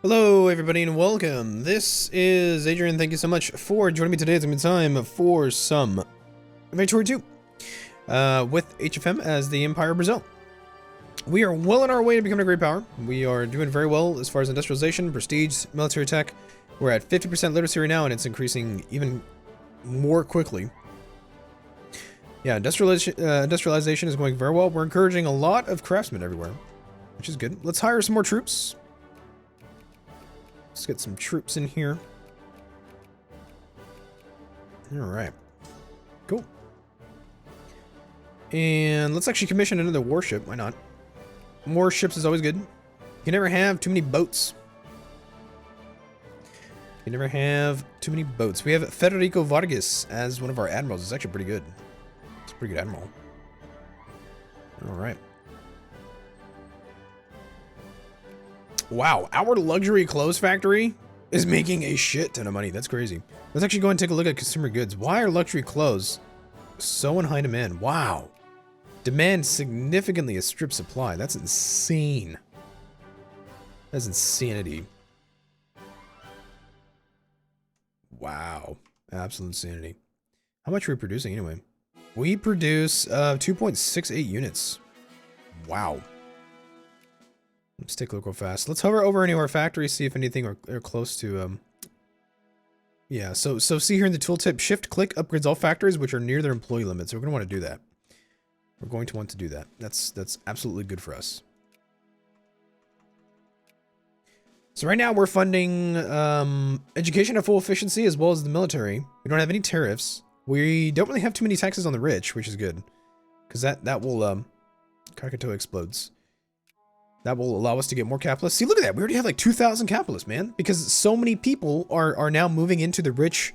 Hello everybody and welcome. This is Adrian. Thank you so much for joining me today. It's gonna be time for some Victoria 2 with HFM as the Empire of Brazil. We are well on our way to becoming a great power. We are doing very well as far as industrialization, prestige, military tech. We're at 50% literacy right now and it's increasing even more quickly. Yeah, industrialization is going very well. We're encouraging a lot of craftsmen everywhere, which is good. Let's hire some more troops. Let's get some troops in here. Alright. Cool. And let's actually commission another warship. Why not? More ships is always good. You can never have too many boats. You can never have too many boats. We have Federico Vargas as one of our admirals. It's actually pretty good. It's a pretty good admiral. Alright. Wow, our luxury clothes factory is making a shit ton of money. That's crazy. Let's actually go and take a look at consumer goods. Why are luxury clothes so in high demand? Wow. Demand significantly outstrips supply. That's insane. That's insanity. Wow. Absolute insanity. How much are we producing anyway? We produce 2.68 units. Wow. Let's take a look real fast. Let's hover over any of our factories, see if anything are close to, yeah, so see here in the tooltip, shift-click upgrades all factories which are near their employee limits. So we're going to want to do that. We're going to want to do that. That's absolutely good for us. So right now we're funding education at full efficiency as well as the military. We don't have any tariffs. We don't really have too many taxes on the rich, which is good. Because that will, Krakatoa explodes. That will allow us to get more capitalists. See, look at that. We already have like 2,000 capitalists, man. Because so many people are now moving into the rich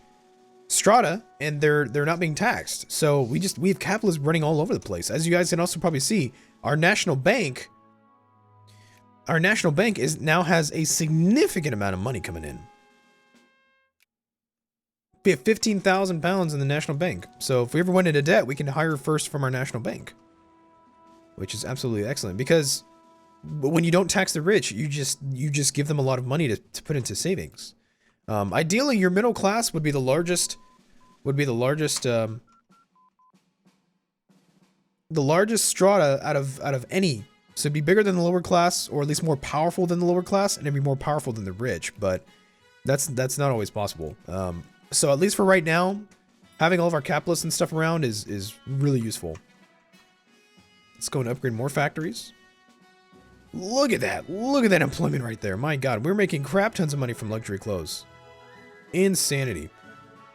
strata and they're not being taxed. So we have capitalists running all over the place. As you guys can also probably see, our national bank now has a significant amount of money coming in. We have 15,000 pounds in the national bank. So if we ever went into debt, we can hire first from our national bank, which is absolutely excellent because when you don't tax the rich, you just give them a lot of money to put into savings. Ideally, your middle class would be the largest strata out of any. So it'd be bigger than the lower class, or at least more powerful than the lower class, and it'd be more powerful than the rich. But that's not always possible. So at least for right now, having all of our capitalists and stuff around is really useful. Let's go and upgrade more factories. Look at that. Look at that employment right there. My God, we're making crap tons of money from luxury clothes. Insanity.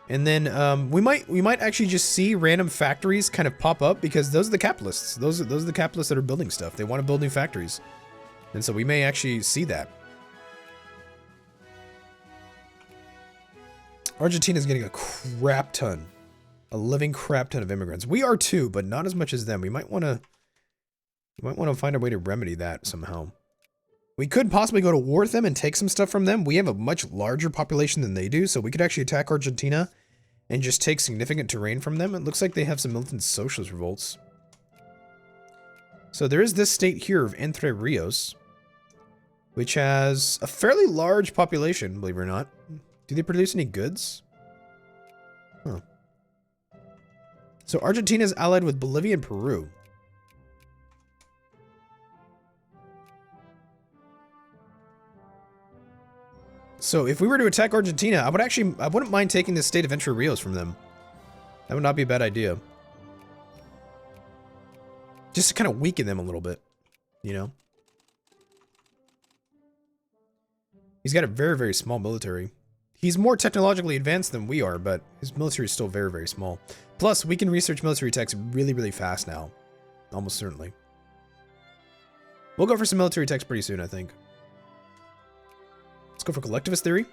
And then we might actually just see random factories kind of pop up because those are the capitalists. Those are the capitalists that are building stuff. They want to build new factories. And so we may actually see that. Argentina's getting a crap ton. A living crap ton of immigrants. We are too, but not as much as them. We might want to find a way to remedy that somehow. We could possibly go to war with them and take some stuff from them. We have a much larger population than they do, so we could actually attack Argentina and just take significant terrain from them. It looks like they have some militant socialist revolts. So there is this state here of Entre Rios, which has a fairly large population, believe it or not. Do they produce any goods? Huh. So Argentina is allied with Bolivia and Peru. So if we were to attack Argentina, I wouldn't mind taking the state of Entre Rios from them. That would not be a bad idea. Just to kind of weaken them a little bit, you know? He's got a very, very small military. He's more technologically advanced than we are, but his military is still very, very small. Plus, we can research military techs really, really fast now. Almost certainly. We'll go for some military techs pretty soon, I think. Let's go for collectivist theory.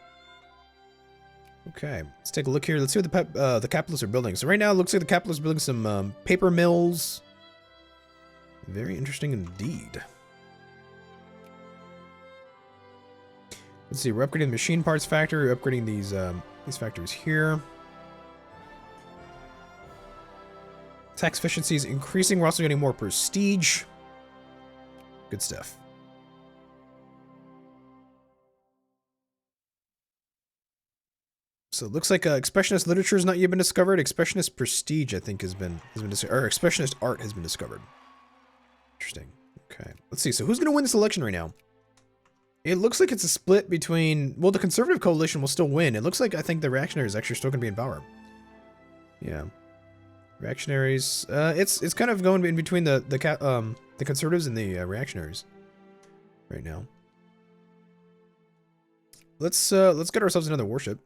Okay, let's take a look here. Let's see what the capitalists are building. So right now, it looks like the capitalists are building some paper mills. Very interesting indeed. Let's see, we're upgrading the machine parts factory. We're upgrading these factories here. Tax efficiency is increasing. We're also getting more prestige. Good stuff. So it looks like expressionist literature has not yet been discovered. Expressionist prestige, I think, has been discovered, or expressionist art has been discovered. Interesting. Okay, let's see. So who's going to win this election right now? It looks like it's a split between, well, the conservative coalition will still win. It looks like I think the reactionaries actually still going to be in power. Yeah, reactionaries. It's kind of going in between the conservatives and the reactionaries right now. Let's get ourselves another warship.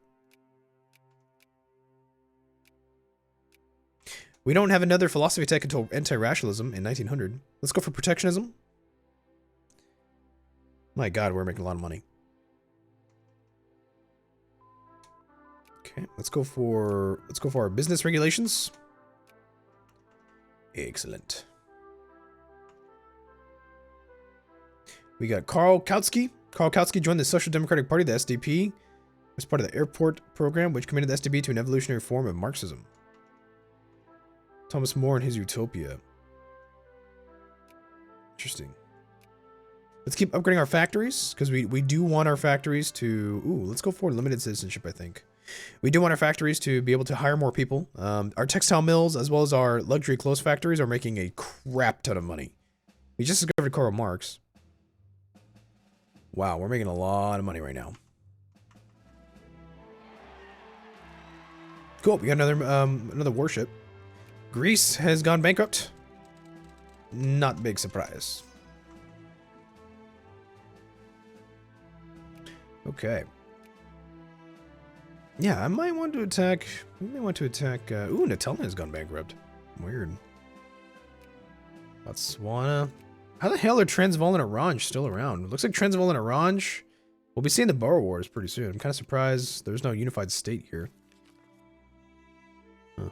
We don't have another philosophy tech until anti-rationalism in 1900. Let's go for protectionism. My God, we're making a lot of money. Okay, let's go for our business regulations. Excellent. We got Karl Kautsky. Karl Kautsky joined the Social Democratic Party, the SDP, as part of the airport program, which committed the SDP to an evolutionary form of Marxism. Thomas More and his Utopia. Interesting. Let's keep upgrading our factories, because we do want our factories to... Ooh, let's go for limited citizenship, I think. We do want our factories to be able to hire more people. Our textile mills, as well as our luxury clothes factories, are making a crap ton of money. We just discovered Karl Marx. Wow, we're making a lot of money right now. Cool, we got another warship. Greece has gone bankrupt. Not big surprise. Okay. Yeah, I might want to attack... We may want to attack... ooh, Natalia has gone bankrupt. Weird. Botswana. How the hell are Transvaal and Orange still around? It looks like Transvaal and Orange... We'll be seeing the Boer Wars pretty soon. I'm kind of surprised there's no unified state here. Huh.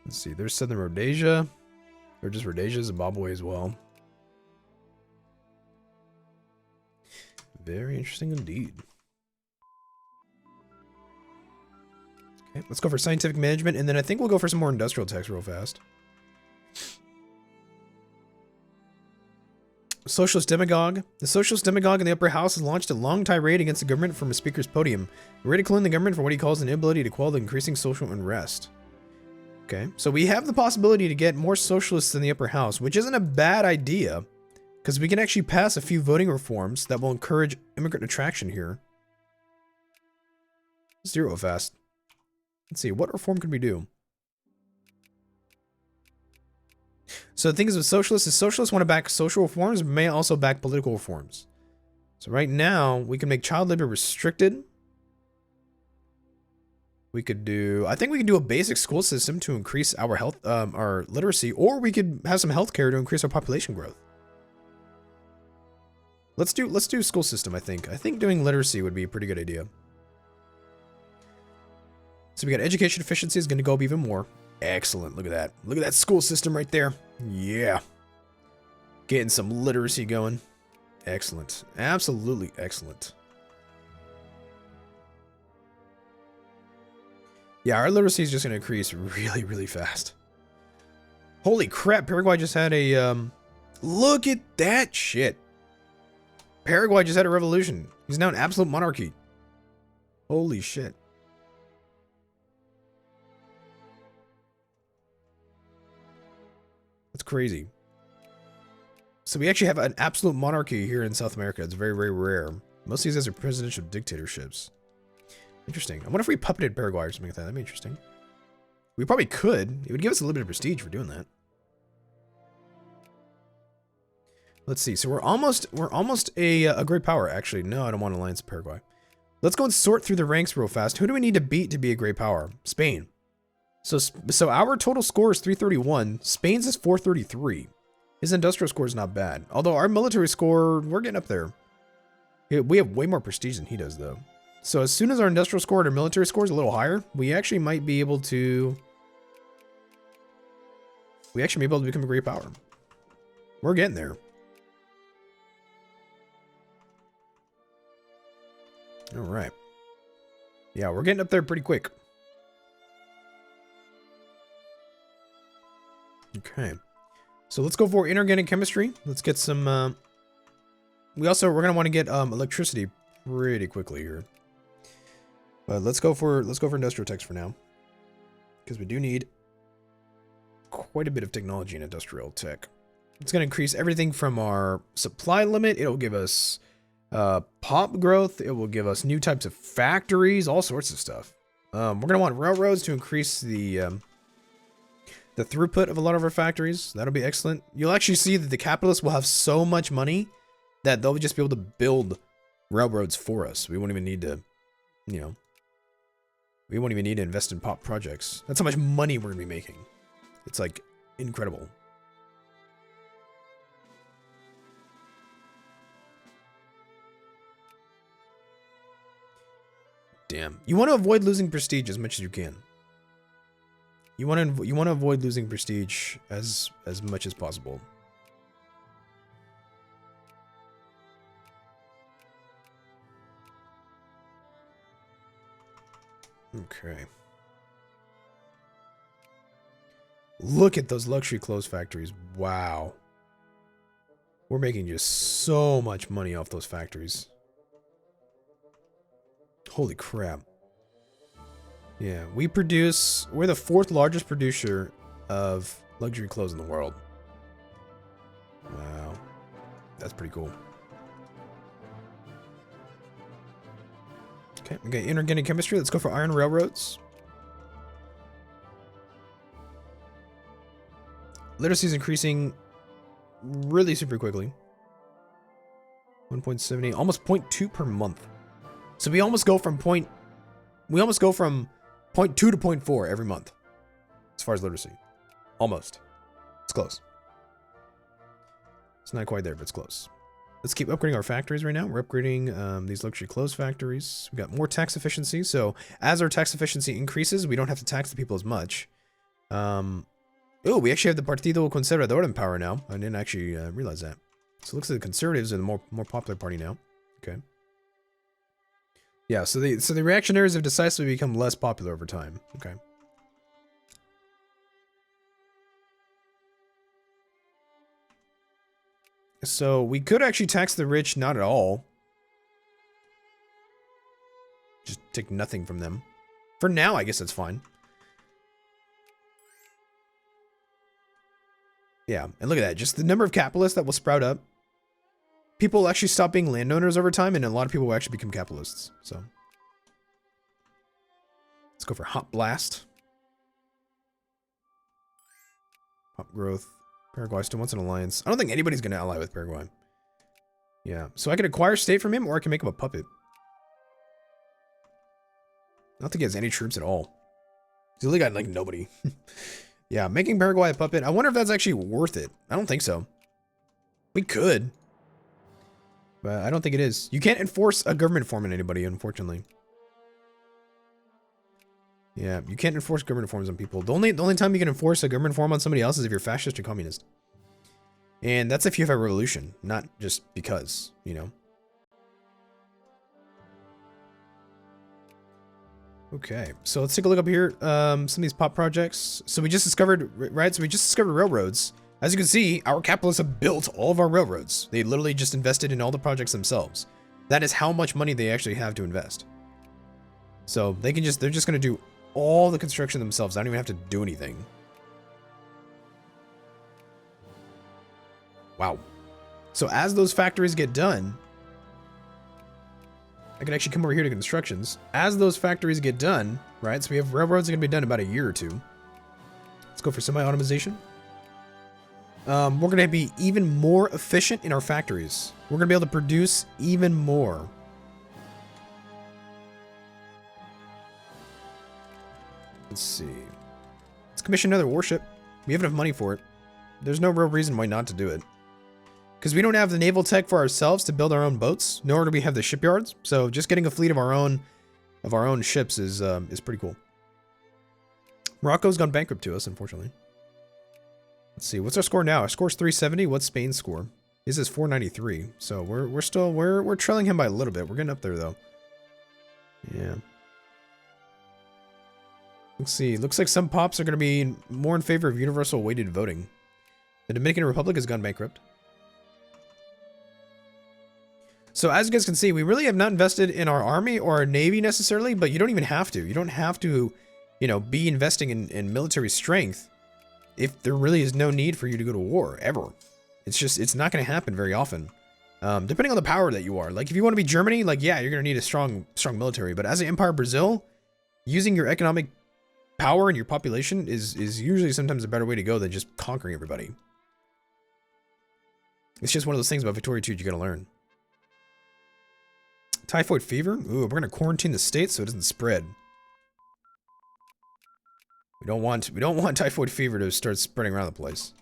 Let's see. There's Southern Rhodesia. Or just Rhodesia, Zimbabwe as well. Very interesting indeed. Okay, let's go for scientific management, and then I think we'll go for some more industrial techs real fast. Socialist demagogue. The socialist demagogue in the upper house has launched a long tirade against the government from a speaker's podium, ridiculing the government for what he calls an inability to quell the increasing social unrest. Okay, so we have the possibility to get more socialists in the upper house, which isn't a bad idea, because we can actually pass a few voting reforms that will encourage immigrant attraction here. Let's do it real fast. Let's see, what reform could we do? So the thing is with socialists is socialists want to back social reforms, but may also back political reforms. So right now, we can make child labor restricted. We could do, I think we can do a basic school system to increase our health, our literacy, or we could have some healthcare to increase our population growth. Let's do school system, I think. I think doing literacy would be a pretty good idea. So we got education efficiency is going to go up even more. Excellent. Look at that. Look at that school system right there. Yeah. Getting some literacy going. Excellent. Absolutely excellent. Yeah, our literacy is just going to increase really, really fast. Holy crap. Paraguay just had a... look at that shit. Paraguay just had a revolution. He's now an absolute monarchy. Holy shit. That's crazy. So we actually have an absolute monarchy here in South America. It's very, very rare. Most of these guys are presidential dictatorships. Interesting. I wonder if we puppeted Paraguay or something like that. That'd be interesting. We probably could. It would give us a little bit of prestige for doing that. Let's see. So we're almost a great power. Actually, no, I don't want an alliance with Paraguay. Let's go and sort through the ranks real fast. Who do we need to beat to be a great power? Spain. So our total score is 331. Spain's is 433. His industrial score is not bad. Although our military score, we're getting up there. We have way more prestige than he does, though. So as soon as our industrial score and our military score is a little higher, we actually might be able to... become a great power. We're getting there. Alright. Yeah, we're getting up there pretty quick. Okay. So let's go for inorganic chemistry. Let's get some... we're going to want to get electricity pretty quickly here. But let's go for industrial techs for now, because we do need quite a bit of technology in industrial tech. It's going to increase everything from our supply limit. It'll give us pop growth. It will give us new types of factories, all sorts of stuff. We're going to want railroads to increase the throughput of a lot of our factories. That'll be excellent. You'll actually see that the capitalists will have so much money that they'll just be able to build railroads for us. We won't even need to, you know, we won't even need to invest in pop projects. That's how much money we're going to be making. It's like incredible. Damn. You want to avoid losing prestige as much as you can. You want to avoid losing prestige as much as possible. Okay. Look at those luxury clothes factories. Wow. We're making just so much money off those factories. Holy crap. Yeah, we're the 4th largest producer of luxury clothes in the world. Wow. That's pretty cool. Okay, inorganic chemistry. Let's go for iron railroads. Literacy is increasing really super quickly. 1.78, almost 0.2 per month. So we almost go from 0.2 to 0.4 every month. As far as literacy. Almost. It's close. It's not quite there, but it's close. Let's keep upgrading our factories right now. We're upgrading these luxury clothes factories. We got more tax efficiency. So as our tax efficiency increases, we don't have to tax the people as much. Oh, we actually have the Partido Conservador in power now. I didn't actually realize that. So it looks like the Conservatives are the more popular party now. Okay. Yeah, so the reactionaries have decisively become less popular over time. Okay. So we could actually tax the rich, not at all. Just take nothing from them. For now, I guess that's fine. Yeah, and look at that. Just the number of capitalists that will sprout up. People will actually stop being landowners over time, and a lot of people will actually become capitalists. So let's go for Hot Blast. Pop growth. Paraguay still wants an alliance. I don't think anybody's going to ally with Paraguay. Yeah, so I can acquire state from him, or I can make him a puppet. I don't think he has any troops at all. He's only got, like, nobody. Yeah, making Paraguay a puppet. I wonder if that's actually worth it. I don't think so. We could. But I don't think it is. You can't enforce a government form on anybody, unfortunately. Yeah, you can't enforce government forms on people. The only time you can enforce a government form on somebody else is if you're fascist or communist. And that's if you have a revolution, not just because, you know. Okay, so let's take a look up here. Some of these pop projects. So we just discovered, right? So we just discovered railroads. As you can see, our capitalists have built all of our railroads. They literally just invested in all the projects themselves. That is how much money they actually have to invest. So they're just going to do all the construction themselves. I don't even have to do anything. Wow. So as those factories get done, I can actually come over here to constructions. As those factories get done, right? So we have railroads that are going to be done in about a year or two. Let's go for semi-automation. We're going to be even more efficient in our factories. We're going to be able to produce even more. Let's see. Let's commission another warship. We have enough money for it. There's no real reason why not to do it. Because we don't have the naval tech for ourselves to build our own boats, nor do we have the shipyards. So just getting a fleet of our own ships is pretty cool. Morocco's gone bankrupt to us, unfortunately. Let's see, what's our score now? Our score's 370. What's Spain's score? His is 493. So we're trailing him by a little bit. We're getting up there though. Yeah. Let's see. Looks like some pops are going to be more in favor of universal weighted voting. The Dominican Republic has gone bankrupt. So as you guys can see, we really have not invested in our army or our navy necessarily, but you don't even have to. You don't have to, you know, be investing in military strength if there really is no need for you to go to war, ever. It's just, it's not going to happen very often. Depending on the power that you are. Like, if you want to be Germany, like, yeah, you're going to need a strong military. But as an Empire Brazil, using your economic power and your population is usually sometimes a better way to go than just conquering everybody. It's just one of those things about Victoria 2 you got to learn. Typhoid fever? Ooh, we're going to quarantine the state so it doesn't spread. We don't want typhoid fever to start spreading around the place.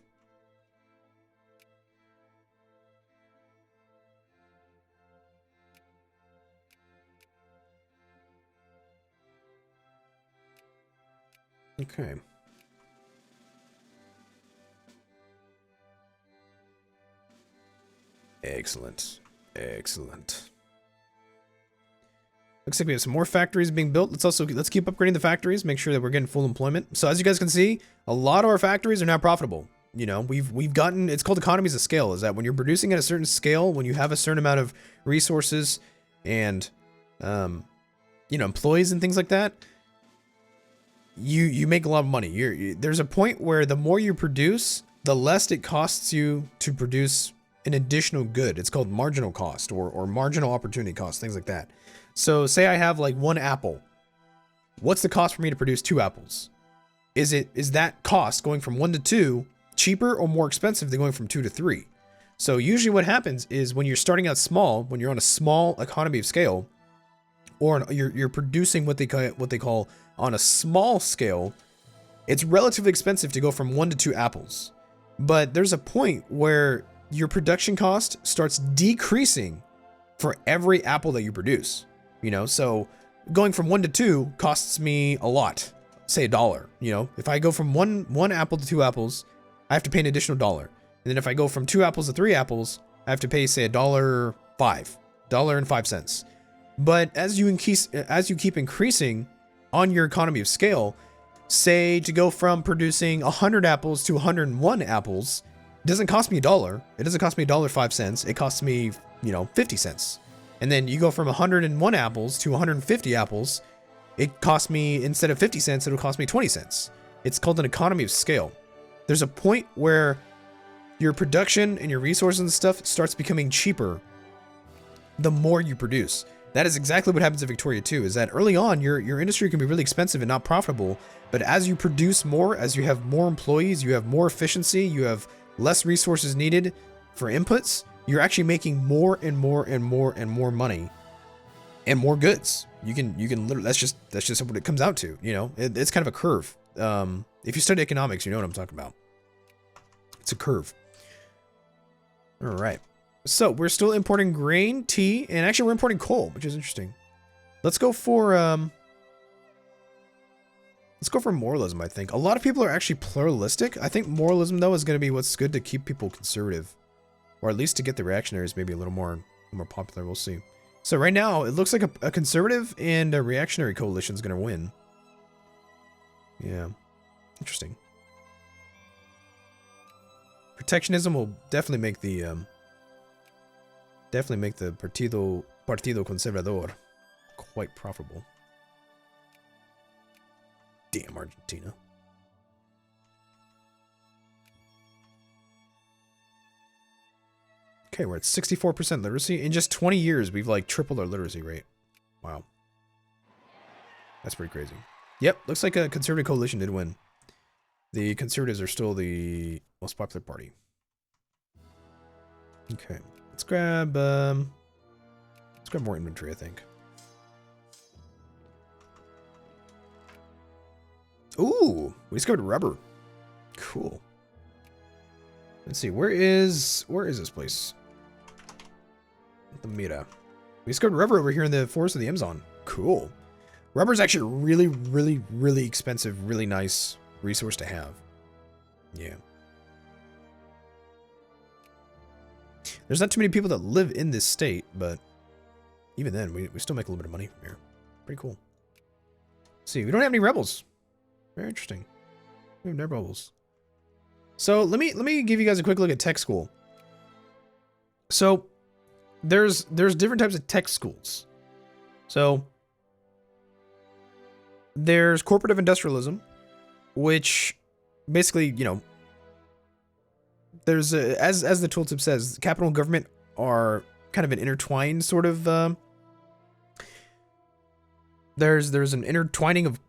Okay. Excellent. Excellent. Looks like we have some more factories being built. Let's keep upgrading the factories, make sure that we're getting full employment. So as you guys can see, a lot of our factories are now profitable. You know, we've gotten, it's called economies of scale, is that when you're producing at a certain scale, when you have a certain amount of resources and you know, employees and things like that, you make a lot of money. There's a point where the more you produce, the less it costs you to produce an additional good. It's called marginal cost or marginal opportunity cost, things like that. So say I have like 1 apple. What's the cost for me to produce 2 apples? Is that cost going from 1 to 2 cheaper or more expensive than going from 2 to 3? So usually what happens is when you're starting out small, when you're on a small economy of scale, or you're producing what they call on a small scale, it's relatively expensive to go from 1 to 2 apples. But there's a point where your production cost starts decreasing for every apple that you produce. You know, so going from 1 to 2 costs me a lot. Say $1. You know, if I go from one apple to 2 apples, I have to pay an additional $1. And then if I go from 2 apples to 3 apples, I have to pay, say, $1.05, $1.05. But as you keep increasing on your economy of scale, say to go from producing 100 apples to 101 apples, it doesn't cost me $1. It doesn't cost me $1.05. It costs me, you know, 50 cents. And then you go from 101 apples to 150 apples, it costs me, instead of 50 cents, it'll cost me 20 cents. It's called an economy of scale. There's a point where your production and your resources and stuff starts becoming cheaper the more you produce. That is exactly what happens in Victoria 2, is that early on, your industry can be really expensive and not profitable, but as you produce more, as you have more employees, you have more efficiency, you have less resources needed for inputs, you're actually making more and more and more and more money and more goods. You can literally, that's just what it comes out to, you know. It's kind of a curve. If you study economics, you know what I'm talking about. It's a curve. All right. So we're still importing grain, tea, and actually we're importing coal, which is interesting. Let's go for moralism, I think. A lot of people are actually pluralistic. I think moralism, though, is going to be what's good to keep people conservative. Or at least to get the reactionaries maybe a little more popular. We'll see. So right now, it looks like a conservative and a reactionary coalition is going to win. Yeah. Interesting. Protectionism will definitely make the Partido Conservador quite profitable. Damn Argentina. Okay, we're at 64% literacy. In just 20 years, we've like tripled our literacy rate. Wow. That's pretty crazy. Yep, looks like a conservative coalition did win. The conservatives are still the most popular party. Okay, let's grab more inventory, I think. Ooh, we discovered rubber. Cool. Let's see, where is this place? The Mira. We discovered rubber over here in the forest of the Amazon. Cool. Rubber is actually a really, really, really expensive, really nice resource to have. Yeah. There's not too many people that live in this state, but even then, we still make a little bit of money from here. Pretty cool. Let's see, we don't have any rebels. Very interesting. We have no rebels. So let me give you guys a quick look at tech school. So there's different types of tech schools. So there's cooperative industrialism, which basically, you know, there's a, as the tooltip says, capital and government are kind of an intertwined sort of there's an intertwining of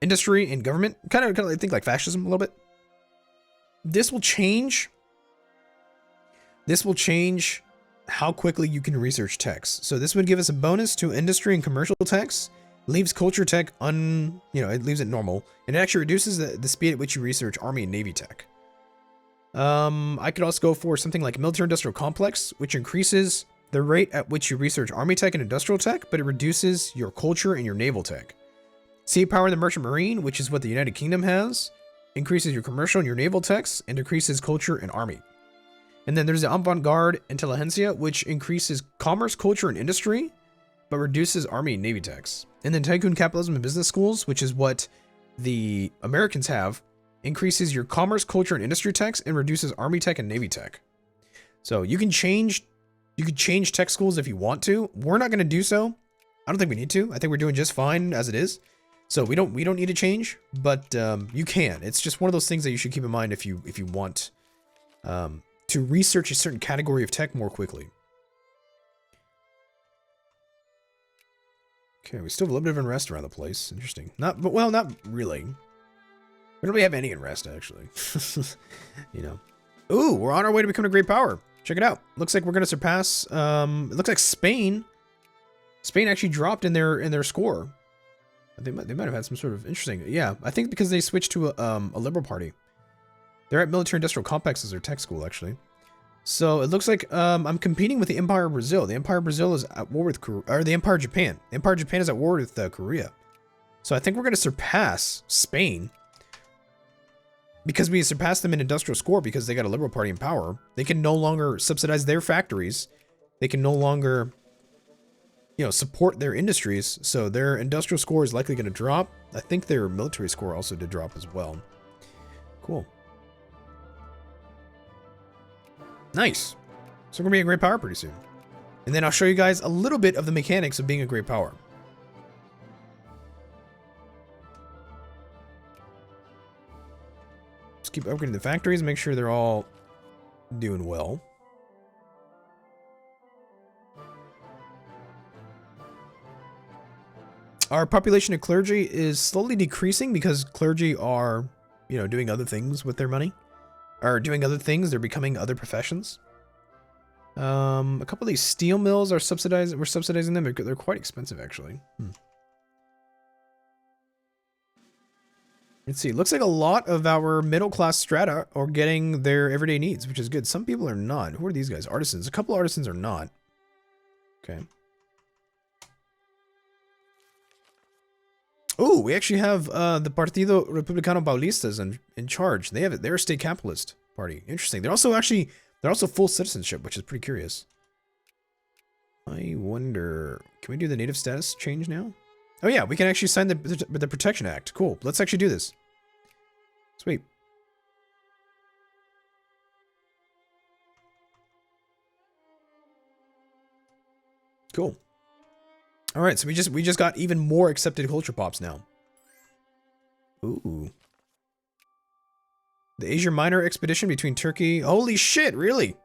industry and government, kind of I think like fascism a little bit. This will change how quickly you can research techs. So this would give us a bonus to industry and commercial techs, leaves culture tech it leaves it normal, and it actually reduces the speed at which you research army and navy tech. I could also go for something like military industrial complex, which increases the rate at which you research army tech and industrial tech, but it reduces your culture and your naval tech. Sea power in the merchant marine, which is what the United Kingdom has, increases your commercial and your naval techs and decreases culture and army. And then there's the avant-garde intelligentsia, which increases commerce, culture, and industry, but reduces army and navy techs. And then tycoon capitalism and business schools, which is what the Americans have, increases your commerce, culture, and industry techs and reduces army tech and navy tech. So you can change tech schools if you want to. We're not going to do so. I don't think we need to. I think we're doing just fine as it is. So we don't need to change, but you can. It's just one of those things that you should keep in mind if you want to research a certain category of tech more quickly. Okay, we still have a little bit of unrest around the place. Interesting. Not really. We don't really have any unrest, actually. You know. Ooh, we're on our way to becoming a great power. Check it out. Looks like we're going to surpass, it looks like Spain actually dropped in their score. They might have had some sort of interesting, yeah, I think because they switched to a liberal party. They're at military industrial complex as their tech school, actually. So it looks like I'm competing with the Empire of Brazil. The Empire of Brazil is at war with the Empire of Japan. The Empire of Japan is at war with Korea. So I think we're going to surpass Spain because we surpassed them in industrial score because they got a liberal party in power. They can no longer subsidize their factories. They can no longer, you know, support their industries. So their industrial score is likely going to drop. I think their military score also did drop as well. Cool. Nice. So we're going to be a great power pretty soon. And then I'll show you guys a little bit of the mechanics of being a great power. Just keep upgrading the factories, make sure they're all doing well. Our population of clergy is slowly decreasing because clergy are, you know, doing other things with their money. Are doing other things, they're becoming other professions. A couple of these steel mills are subsidized. We're subsidizing them. They're quite expensive, actually. Let's see. Looks like a lot of our middle-class strata are getting their everyday needs, which is good. Some people are not. Who are these guys? Artisans. A couple artisans are not. Okay. Oh, we actually have the Partido Republicano Paulistas in charge. They're a state capitalist party. Interesting. They're also full citizenship, which is pretty curious. I wonder, can we do the native status change now? Oh yeah, we can actually sign the Protection Act. Cool. Let's actually do this. Sweet. Cool. All right, so we just got even more accepted culture pops now. Ooh. The Asia Minor expedition between Turkey. Holy shit, really?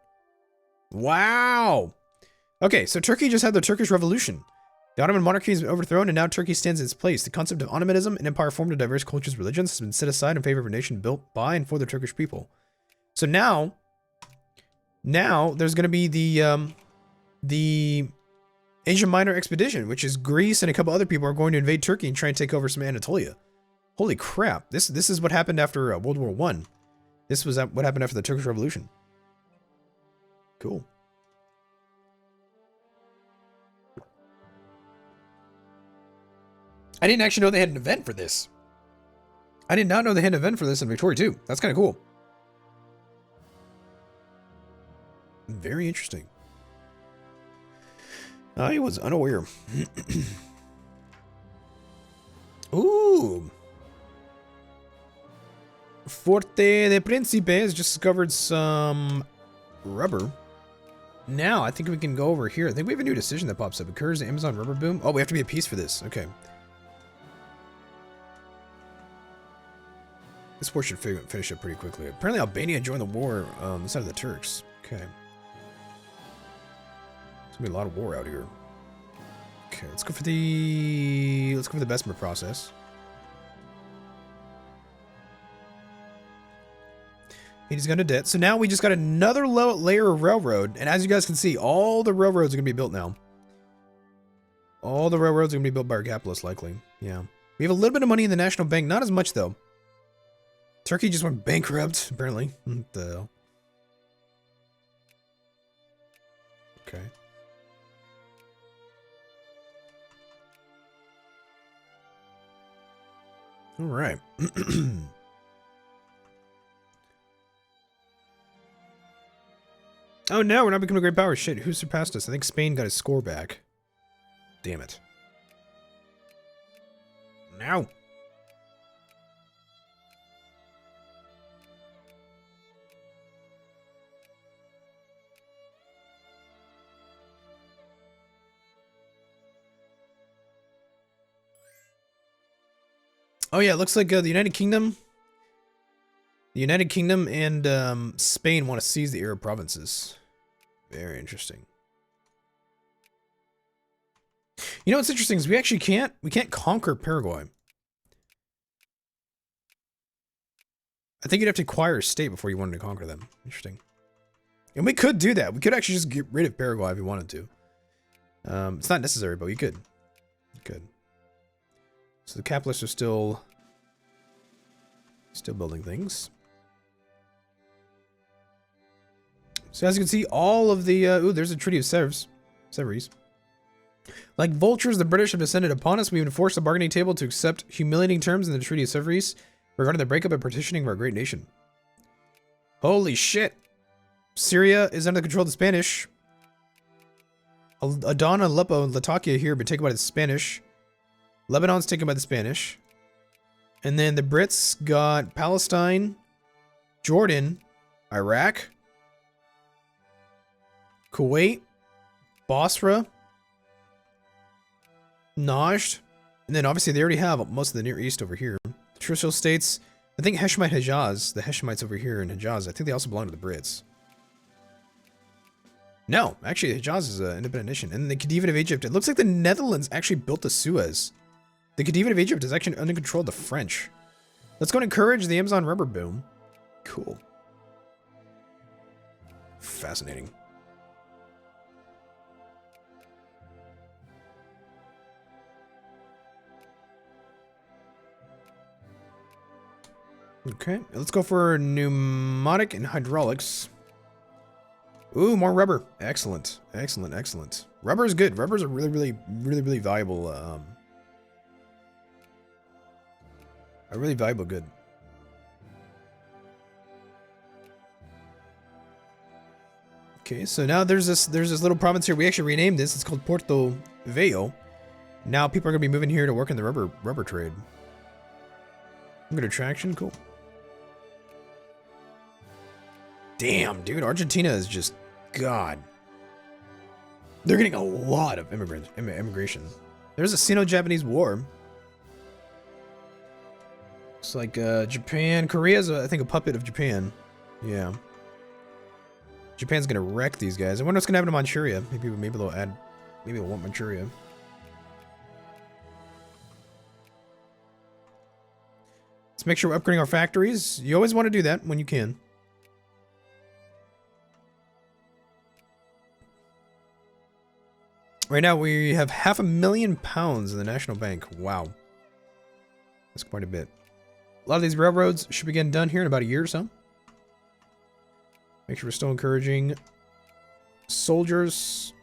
Wow. Okay, so Turkey just had the Turkish Revolution. The Ottoman monarchy has been overthrown, and now Turkey stands in its place. The concept of Ottomanism, an empire formed of diverse cultures and religions, has been set aside in favor of a nation built by and for the Turkish people. So now there's going to be the Asia Minor expedition, which is Greece and a couple other people are going to invade Turkey and try and take over some Anatolia. Holy crap! This is what happened after World War I. This was what happened after the Turkish Revolution. Cool. I didn't actually know they had an event for this. I did not know they had an event for this in Victoria too. That's kind of cool. Very interesting. I was unaware. Ooh. Forte de Principe has just discovered some rubber. Now, I think we can go over here. I think we have a new decision that pops up. Occurs the Amazon rubber boom. Oh, we have to be at peace for this. Okay. This war should finish up pretty quickly. Apparently, Albania joined the war on the side of the Turks. Okay. There's gonna be a lot of war out here. Okay, let's go for the Bessemer process. He's gone to debt. So now we just got another layer of railroad. And as you guys can see, all the railroads are going to be built now. All the railroads are going to be built by our capitalists, likely. Yeah. We have a little bit of money in the National Bank. Not as much, though. Turkey just went bankrupt, apparently. What the hell? Okay. All right. Oh no, we're not becoming a great power. Shit, who surpassed us? I think Spain got his score back. Damn it. No. Oh yeah, it looks like the United Kingdom and Spain want to seize the Arab provinces. Very interesting. You know what's interesting is we can't conquer Paraguay. I think you'd have to acquire a state before you wanted to conquer them. Interesting. And we could do that. We could actually just get rid of Paraguay if we wanted to. It's not necessary, but we could. We could. So the capitalists are still building things. So as you can see, all of the ooh, there's a Treaty of Sevres. Like vultures, the British have descended upon us. We have forced the bargaining table to accept humiliating terms in the Treaty of Sevres regarding the breakup and partitioning of our great nation. Holy shit! Syria is under the control of the Spanish. Adana, Aleppo, and Latakia here have been taken by the Spanish. Lebanon's taken by the Spanish. And then the Brits got Palestine, Jordan, Iraq, Kuwait, Basra, Najd, and then obviously they already have most of the Near East over here. The Trucial states, I think Hashemite Hejaz, the Hashemites over here in Hejaz, I think they also belong to the Brits. No, actually Hejaz is an independent nation. And the Khedivate of Egypt, it looks like the Netherlands actually built the Suez. The Khedivate of Egypt is actually under control of the French. Let's go and encourage the Amazon rubber boom. Cool. Fascinating. Okay, let's go for pneumatic and hydraulics. Ooh, more rubber. Excellent. Excellent, excellent. Rubber is good. Rubber is a really valuable, a really valuable good. Okay, so now there's this little province here. We actually renamed this. It's called Porto Velho. Now people are gonna be moving here to work in the rubber trade. Good attraction, cool. Damn, dude, Argentina is just God. They're getting a lot of immigration. There's a Sino-Japanese war. It's like Japan, Korea's I think a puppet of Japan. Yeah. Japan's gonna wreck these guys. I wonder what's gonna happen to Manchuria. Maybe they'll add. Maybe they'll want Manchuria. Let's make sure we're upgrading our factories. You always want to do that when you can. Right now we have £500,000 in the National Bank. Wow. That's quite a bit. A lot of these railroads should be getting done here in about a year or so. Make sure we're still encouraging soldiers.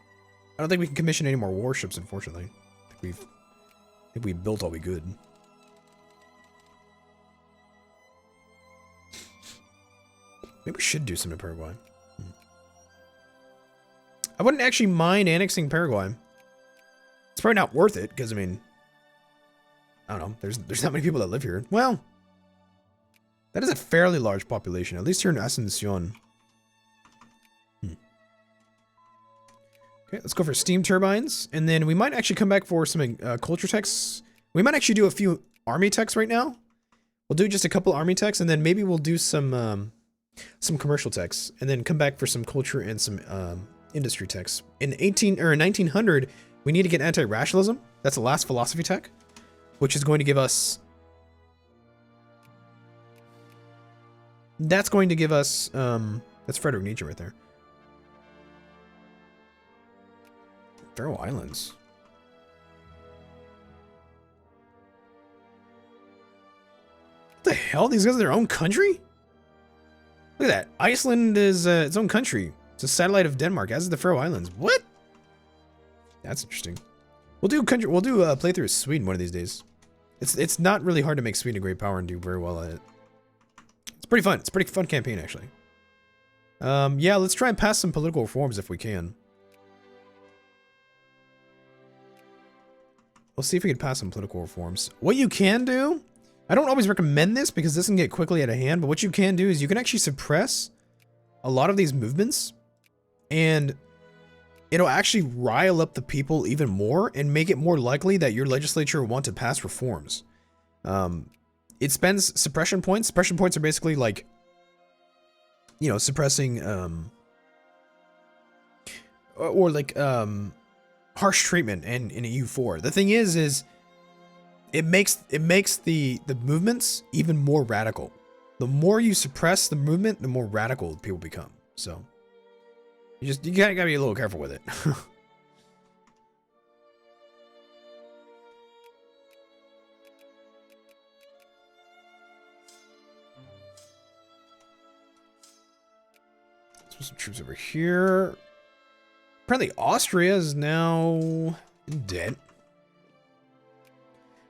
I don't think we can commission any more warships, unfortunately. I think we've built all we could. Maybe we should do some in Paraguay. I wouldn't actually mind annexing Paraguay. It's probably not worth it, because, I mean, I don't know. There's not many people that live here. Well, that is a fairly large population, at least here in Asunción. Okay, let's go for steam turbines, and then we might actually come back for some culture techs. We might actually do a few army techs right now. We'll do just a couple army techs, and then maybe we'll do some commercial techs, and then come back for some culture and some industry techs. In 1900, we need to get anti-rationalism. That's the last philosophy tech, which is going to give us. That's going to give us. That's Frederick Nietzsche right there. Faroe Islands. What the hell? These guys are their own country? Look at that. Iceland is its own country. It's a satellite of Denmark, as is the Faroe Islands. What? That's interesting. We'll do a playthrough of Sweden one of these days. It's not really hard to make Sweden a great power and do very well at it. It's pretty fun. It's a pretty fun campaign, actually. Yeah, let's try and pass some political reforms if we can. We'll see if we can pass some political reforms. What you can do, I don't always recommend this because this can get quickly out of hand, but what you can do is you can actually suppress a lot of these movements, and it'll actually rile up the people even more and make it more likely that your legislature will want to pass reforms. It spends suppression points. Suppression points are basically like, you know, suppressing, or like, harsh treatment in EU4. The thing is it makes the movements even more radical. The more you suppress the movement, the more radical people become. So you gotta be a little careful with it. Let's put some troops over here. Apparently Austria is now in debt.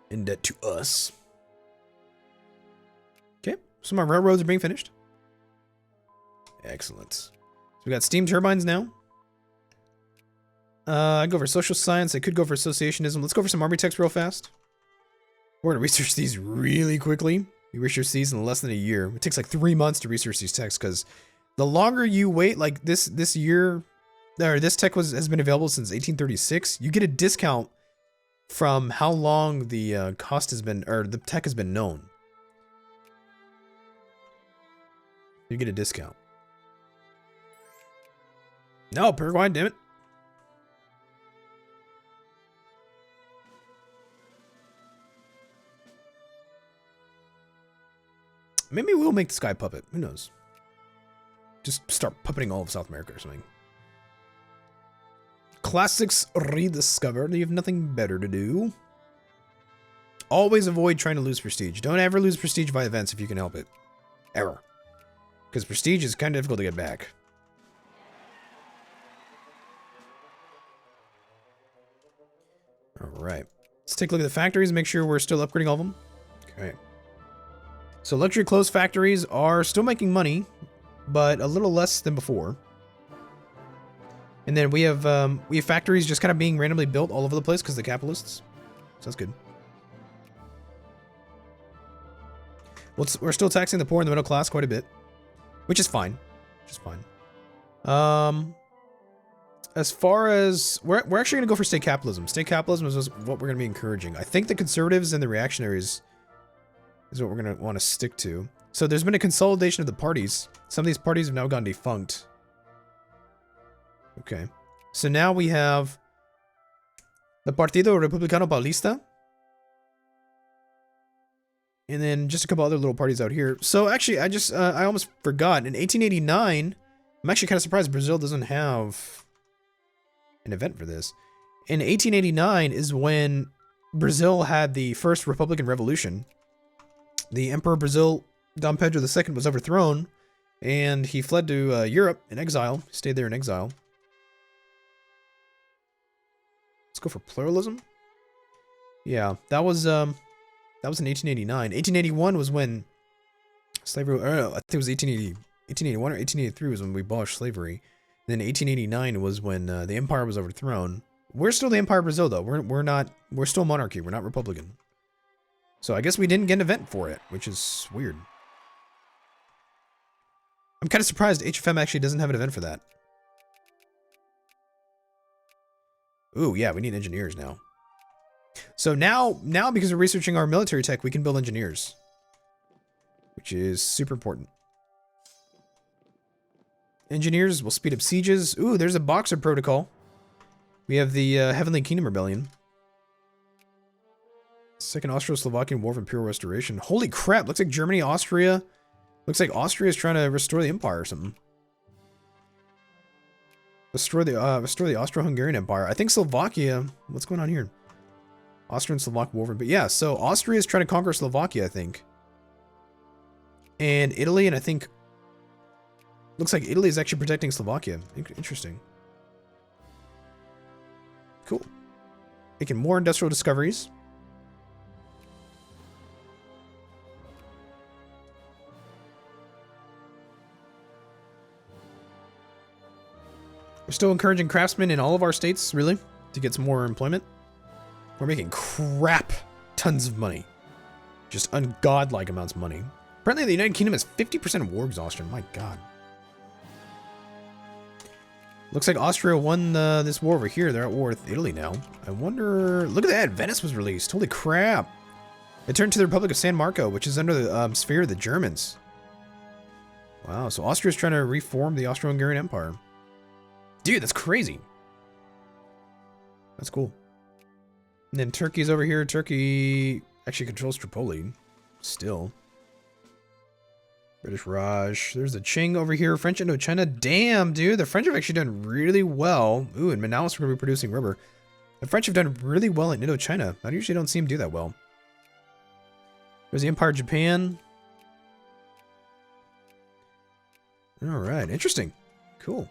In debt to us. Okay, so my railroads are being finished. Excellent. So we got steam turbines now. I'd go for social science. I could go for associationism. Let's go for some army techs real fast. We're going to research these really quickly. We research these in less than a year. It takes like 3 months to research these techs because the longer you wait, like this year... This tech has been available since 1836. You get a discount from how long the cost has been, or the tech has been known. You get a discount. No, Paraguay, damn it. Maybe we'll make the Sky Puppet. Who knows? Just start puppeting all of South America or something. Classics rediscovered. You have nothing better to do. Always avoid trying to lose prestige. Don't ever lose prestige by events if you can help it. Ever. Because prestige is kind of difficult to get back. Alright. Let's take a look at the factories and make sure we're still upgrading all of them. Okay. So luxury clothes factories are still making money, but a little less than before. And then we have factories just kind of being randomly built all over the place because of the capitalists. So that's good. We're still taxing the poor and the middle class quite a bit, which is fine. As far as we're actually gonna go for state capitalism. State capitalism is what we're gonna be encouraging. I think the conservatives and the reactionaries is what we're gonna want to stick to. So there's been a consolidation of the parties. Some of these parties have now gone defunct. Okay, so now we have the Partido Republicano Paulista, and then just a couple other little parties out here. So actually, I almost forgot. In 1889, I'm actually kind of surprised Brazil doesn't have an event for this. In 1889 is when Brazil had the first Republican Revolution. The Emperor of Brazil, Dom Pedro II, was overthrown, and he fled to Europe in exile. He stayed there in exile. Let's go for pluralism. Yeah, that was in 1889. 1881 was when slavery. I think it was 1881 or 1883 was when we abolished slavery. And then 1889 was when the empire was overthrown. We're still the Empire of Brazil, though. We're still monarchy. We're not republican. So I guess we didn't get an event for it, which is weird. I'm kind of surprised HFM actually doesn't have an event for that. Ooh, yeah, we need engineers now. So now because we're researching our military tech, we can build engineers. Which is super important. Engineers will speed up sieges. Ooh, there's a Boxer protocol. We have the Heavenly Kingdom Rebellion. Second Austro-Slovakian War of Imperial Restoration. Holy crap, looks like Germany, Austria. Looks like Austria is trying to restore the empire or something. Restore the Austro-Hungarian Empire. I think Slovakia. What's going on here? Austrian-Slovak War. But yeah, so Austria is trying to conquer Slovakia, I think. And Italy, and I think... Looks like Italy is actually protecting Slovakia. Interesting. Cool. Making more industrial discoveries. We're still encouraging craftsmen in all of our states, really, to get some more employment. We're making crap tons of money. Just ungodlike amounts of money. Apparently the United Kingdom has 50% war exhaustion. My god. Looks like Austria won this war over here. They're at war with Italy now. I wonder... Look at that! Venice was released. Holy crap. It turned to the Republic of San Marco, which is under the sphere of the Germans. Wow, so Austria's trying to reform the Austro-Hungarian Empire. Dude, that's crazy. That's cool. And then Turkey's over here. Turkey actually controls Tripoli. Still. British Raj. There's the Qing over here. French Indochina. Damn, dude. The French have actually done really well. Ooh, and Manaus we're going to be producing rubber. The French have done really well in Indochina. I usually don't see them do that well. There's the Empire of Japan. Alright, interesting. Cool.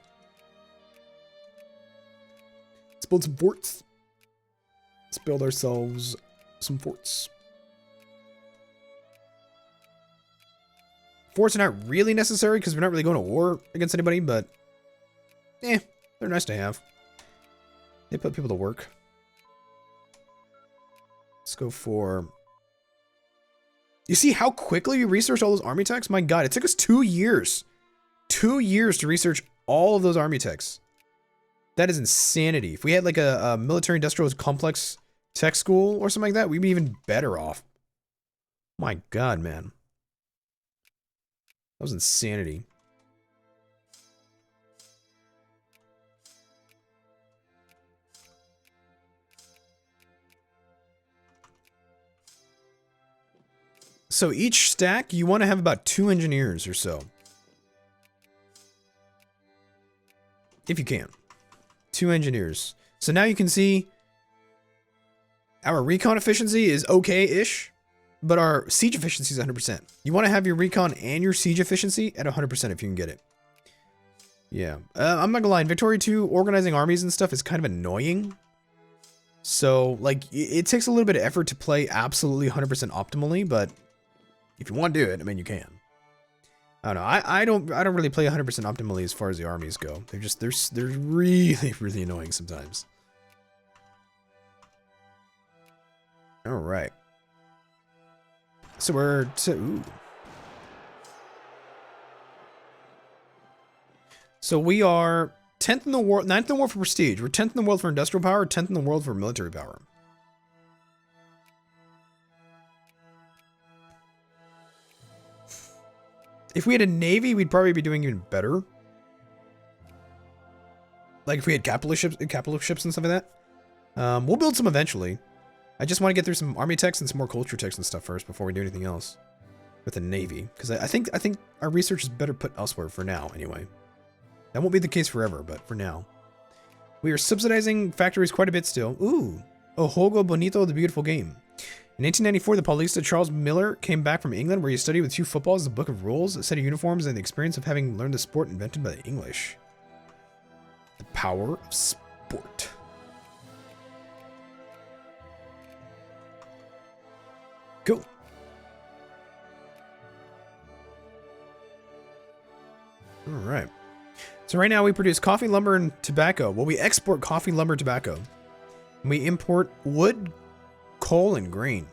Let's build some forts. Let's build ourselves some forts. Forts are not really necessary because we're not really going to war against anybody, but they're nice to have. They put people to work. Let's go for... You see how quickly we researched all those army techs? My god, it took us 2 years. 2 years to research all of those army techs. That is insanity. If we had like a military industrial complex tech school or something like that, we'd be even better off. My god, man. That was insanity. So each stack, you want to have about 2 engineers or so. If you can. 2 engineers. So now you can see our recon efficiency is okay-ish, but our siege efficiency is 100%. You want to have your recon and your siege efficiency at 100% if you can get it. Yeah. I'm not gonna lie, in Victoria 2, organizing armies and stuff is kind of annoying. So, like, it takes a little bit of effort to play absolutely 100% optimally, but if you want to do it, I mean, you can. I don't know. I don't really play 100% optimally as far as the armies go. They're really, really annoying sometimes. All right. So we're to... Ooh. So we are 10th in the world, 9th in the world for prestige. We're 10th in the world for industrial power, 10th in the world for military power. If we had a navy, we'd probably be doing even better. Like if we had capitalist ships and stuff like that. We'll build some eventually. I just want to get through some army techs and some more culture techs and stuff first before we do anything else with the navy. Because I think our research is better put elsewhere for now, anyway. That won't be the case forever, but for now. We are subsidizing factories quite a bit still. Ooh, Oh Juego Bonito, the beautiful game. In 1894, the Paulista Charles Miller came back from England, where he studied with 2 footballs, the Book of Rules, a set of uniforms, and the experience of having learned the sport invented by the English. The power of sport. Cool. All right. So right now we produce coffee, lumber, and tobacco. Well, we export coffee, lumber, tobacco. And we import wood, coal, and grain.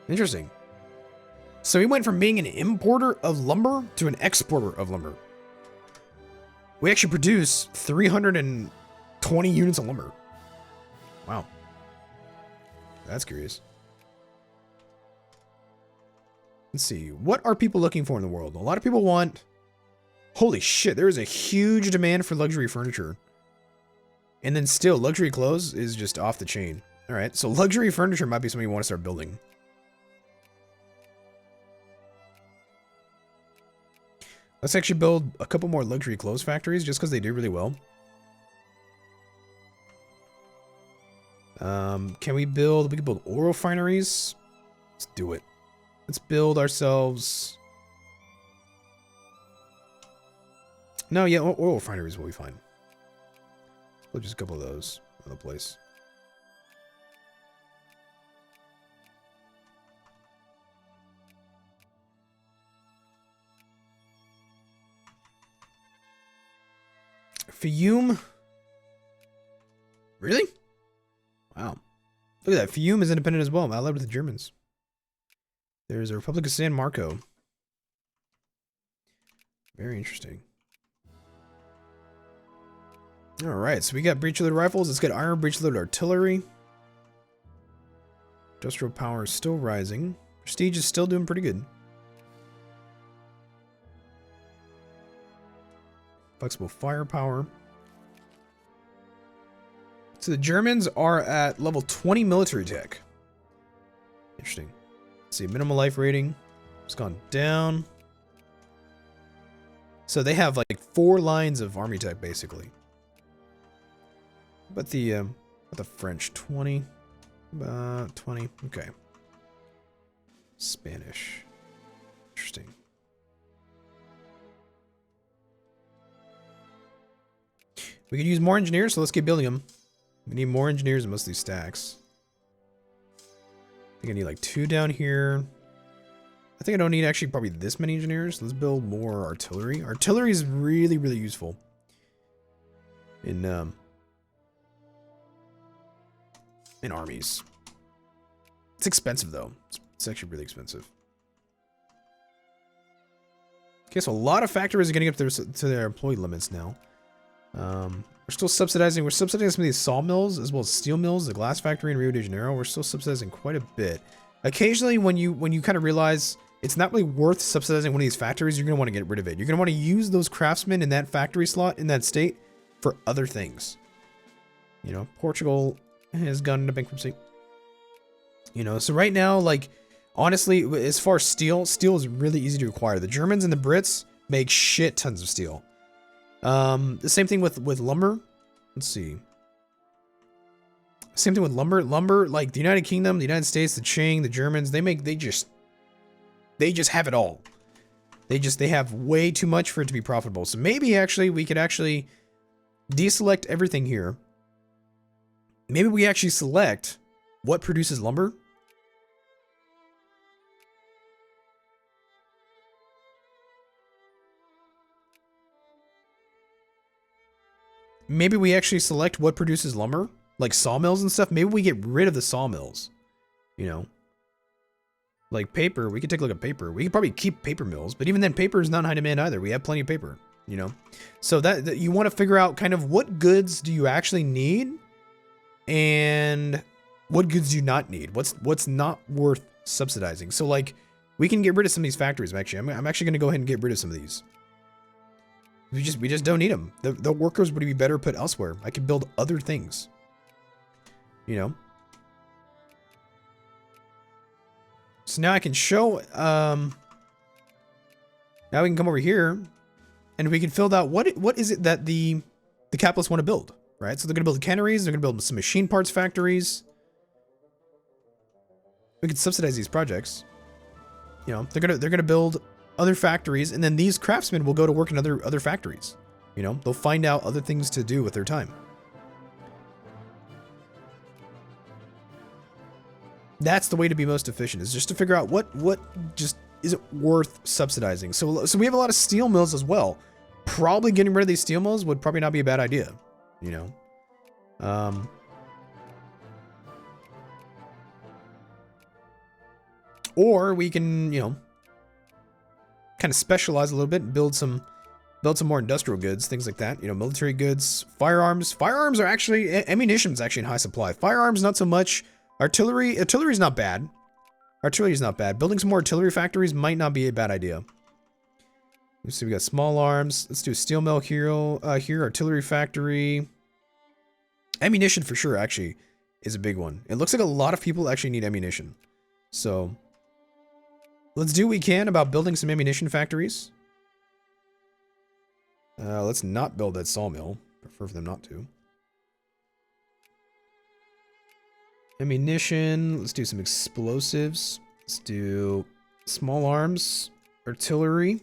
Interesting. So we went from being an importer of lumber to an exporter of lumber. We actually produce 320 20 units of lumber. Wow. That's curious. Let's see. What are people looking for in the world? A lot of people want... Holy shit, there is a huge demand for luxury furniture. And then still, luxury clothes is just off the chain. Alright, so luxury furniture might be something you want to start building. Let's actually build a couple more luxury clothes factories just because they do really well. Can we build oil refineries? Let's do it. Let's build ourselves... No, yeah, oil refineries will be fine. We'll just a couple of those on the place. Fiume? Really? Wow. Look at that. Fiume is independent as well. Allied with the Germans. There's a Republic of San Marco. Very interesting. Alright, so we got breech-loaded rifles. Let's get iron breech-loaded artillery. Industrial power is still rising. Prestige is still doing pretty good. Flexible firepower. So the Germans are at level 20 military tech. Interesting. Let's see, minimal life rating. It's gone down. So they have like 4 lines of army tech basically. But the French 20. 20. Okay. Spanish. Interesting. We could use more engineers, so let's keep building them. We need more engineers in most of these stacks. I think I need like 2 down here. I think I don't need actually probably this many engineers. Let's build more artillery. Artillery is really, really useful. In armies. It's expensive though. It's actually really expensive. Okay, so a lot of factories are getting up to their employee limits now. We're still subsidizing. We're subsidizing some of these sawmills as well as steel mills. The glass factory in Rio de Janeiro. We're still subsidizing quite a bit. Occasionally, when you kind of realize it's not really worth subsidizing one of these factories, you're gonna want to get rid of it. You're gonna want to use those craftsmen in that factory slot in that state for other things. You know, Portugal has gone into bankruptcy. You know, so right now, like, honestly, as far as steel is really easy to acquire. The Germans and the Brits make shit tons of steel. The same thing with lumber. Let's see. Same thing with lumber. Lumber, like the United Kingdom, the United States, the Qing, the Germans, they just have it all. They have way too much for it to be profitable. So maybe actually we could actually deselect everything here. Maybe we actually select what produces lumber. Maybe we actually select what produces lumber, like sawmills and stuff. Maybe we get rid of the sawmills, you know, like paper. We could take a look at paper. We could probably keep paper mills, but even then paper is not in high demand either. We have plenty of paper, you know, so that you want to figure out kind of what goods do you actually need and what goods do you not need? What's not worth subsidizing? So like we can get rid of some of these factories. Actually, I'm actually going to go ahead and get rid of some of these. We just don't need them. The workers would be better put elsewhere. I could build other things. You know? So now I can show, now we can come over here and we can fill out what is it that the capitalists want to build, right? So they're going to build canneries, they're going to build some machine parts factories. We could subsidize these projects. You know, they're going to build other factories, and then these craftsmen will go to work in other factories. You know, they'll find out other things to do with their time. That's the way to be most efficient, is just to figure out what just isn't worth subsidizing. So we have a lot of steel mills as well. Probably getting rid of these steel mills would probably not be a bad idea, you know. Or we can, you know, kind of specialize a little bit and build some Build some more industrial goods, things like that. You know, military goods, firearms. Firearms are actually, ammunition's actually in high supply. Firearms, not so much. Artillery's not bad. Artillery's not bad. Building some more artillery factories might not be a bad idea. Let's see, we got small arms. Let's do a steel mill here, artillery factory. Ammunition for sure, actually, is a big one. It looks like a lot of people actually need ammunition. So, let's do what we can about building some ammunition factories. Let's not build that sawmill. Prefer for them not to. Ammunition. Let's do some explosives. Let's do small arms, artillery.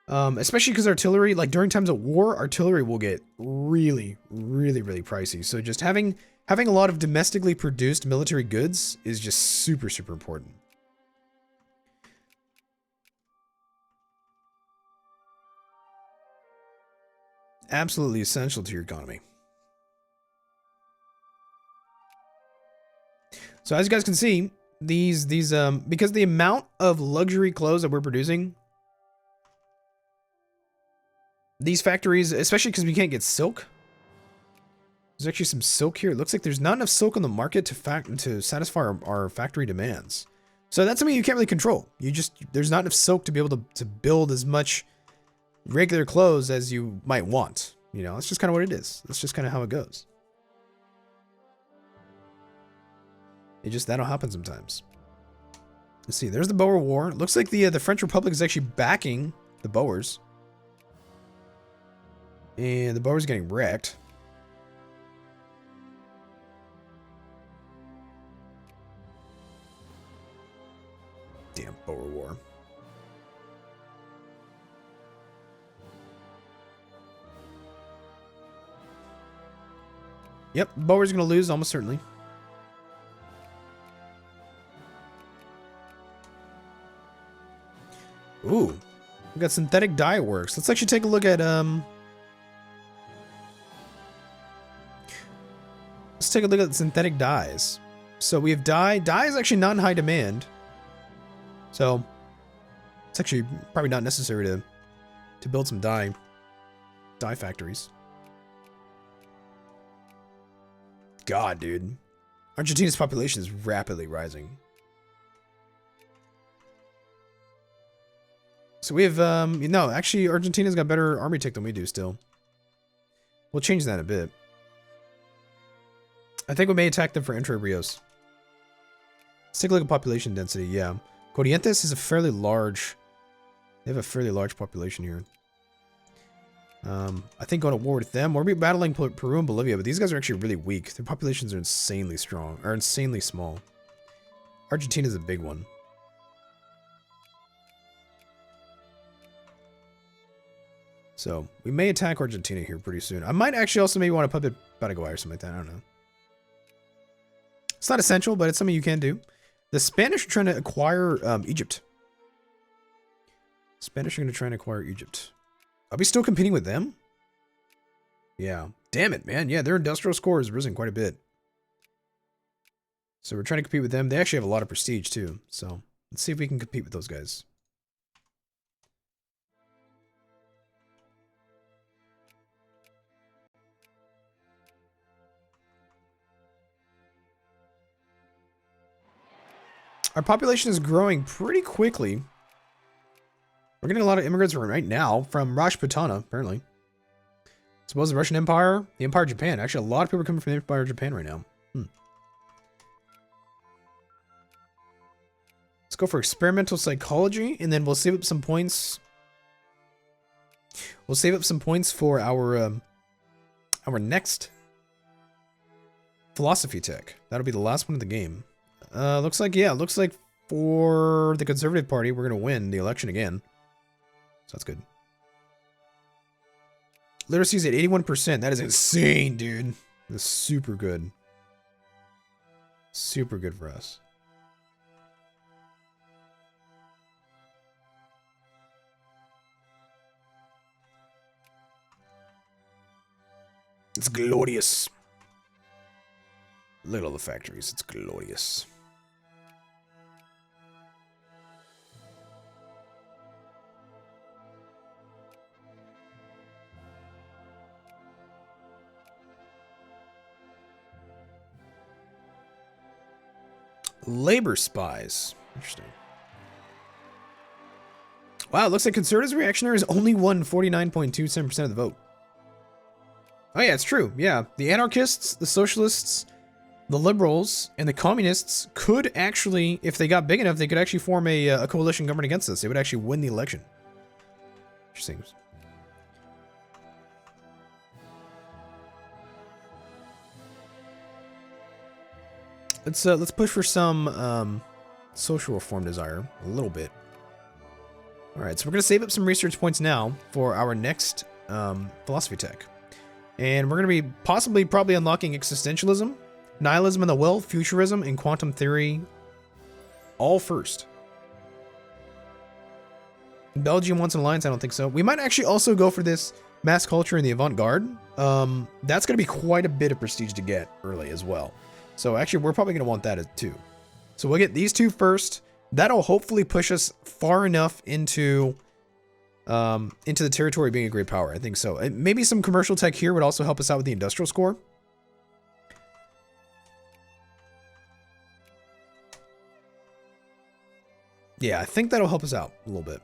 Especially because artillery, like during times of war, artillery will get really, really, really pricey. So just having a lot of domestically produced military goods is just super, super important. Absolutely essential to your economy. So as you guys can see, these because the amount of luxury clothes that we're producing, these factories, especially because we can't get silk. There's actually some silk here. It looks like there's not enough silk on the market to satisfy our factory demands. So that's something you can't really control. There's not enough silk to be able to build as much regular clothes as you might want. You know, that's just kind of what it is. That's just kind of how it goes. That'll happen sometimes. Let's see, there's the Boer War. It looks like the French Republic is actually backing the Boers. And the Boers getting wrecked. Damn Boer War. Yep, Boer's gonna lose almost certainly. Ooh, we got synthetic dye works. Let's actually take a look at let's take a look at synthetic dyes. So we have dye. Dye is actually not in high demand. So it's actually probably not necessary to build some dye factories. God, dude. Argentina's population is rapidly rising. So we have, no, actually, Argentina's got better army tech than we do still. We'll change that in a bit. I think we may attack them for Entre Rios. Let's take a look at population density, yeah. Corrientes is a fairly large, they have a fairly large population here. I think going to war with them, we'll be battling Peru and Bolivia, but these guys are actually really weak. Their populations are insanely strong, or insanely small. Argentina's a big one. So, we may attack Argentina here pretty soon. I might actually also maybe want to puppet Paraguay or something like that. I don't know. It's not essential, but it's something you can do. The Spanish are trying to acquire Egypt. Spanish are going to try and acquire Egypt. Are we still competing with them? Yeah. Damn it, man. Yeah, their industrial score has risen quite a bit. So we're trying to compete with them. They actually have a lot of prestige, too. So let's see if we can compete with those guys. Our population is growing pretty quickly. We're getting a lot of immigrants right now from Rajputana, apparently. Suppose the Russian Empire, the Empire of Japan. Actually, a lot of people are coming from the Empire of Japan right now. Let's go for experimental psychology, and then we'll save up some points. We'll save up some points for our next philosophy tech. That'll be the last one of the game. Looks like, yeah, looks like for the Conservative Party, we're going to win the election again. So that's good. Literacy is at 81%. That is insane, dude. That's super good. Super good for us. It's glorious. Look at all the factories. It's glorious. Labor spies. Interesting. Wow, it looks like conservatives reactionaries only won 49.27% of the vote. Oh yeah, it's true. Yeah, the anarchists, the socialists, the liberals, and the communists could actually, if they got big enough, they could actually form a coalition government against us. They would actually win the election. Interesting. Let's push for some social reform desire a little bit. All right, so we're gonna save up some research points now for our next philosophy tech, and we're gonna be probably unlocking existentialism, nihilism in the will, futurism, and quantum theory, all first. Belgium wants an alliance? I don't think so. We might actually also go for this mass culture and the avant-garde. That's gonna be quite a bit of prestige to get early as well. So actually, we're probably gonna want that too. So we'll get these two first. That'll hopefully push us far enough into the territory being a great power. I think so. And maybe some commercial tech here would also help us out with the industrial score. Yeah, I think that'll help us out a little bit.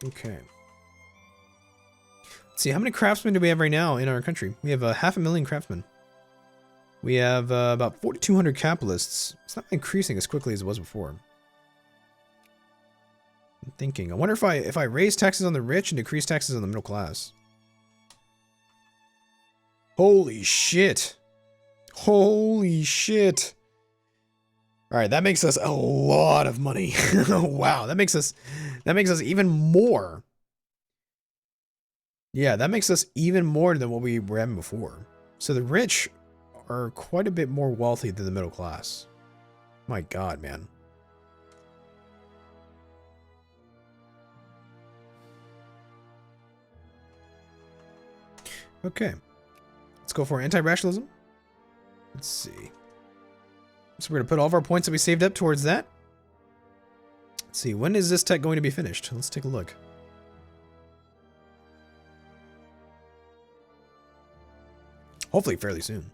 Okay. Let's see, how many craftsmen do we have right now in our country? We have 500,000 craftsmen. We have about 4,200 capitalists. It's not increasing as quickly as it was before. I'm thinking. I wonder if I raise taxes on the rich and decrease taxes on the middle class. Holy shit. Holy shit. All right, that makes us a lot of money. Wow, that makes us even more. Yeah, that makes us even more than what we were having before. So the rich are quite a bit more wealthy than the middle class. My God, man. Okay, let's go for anti-rationalism. Let's see. So we're gonna put all of our points that we saved up towards that. Let's see, when is this tech going to be finished? Let's take a look. Hopefully fairly soon.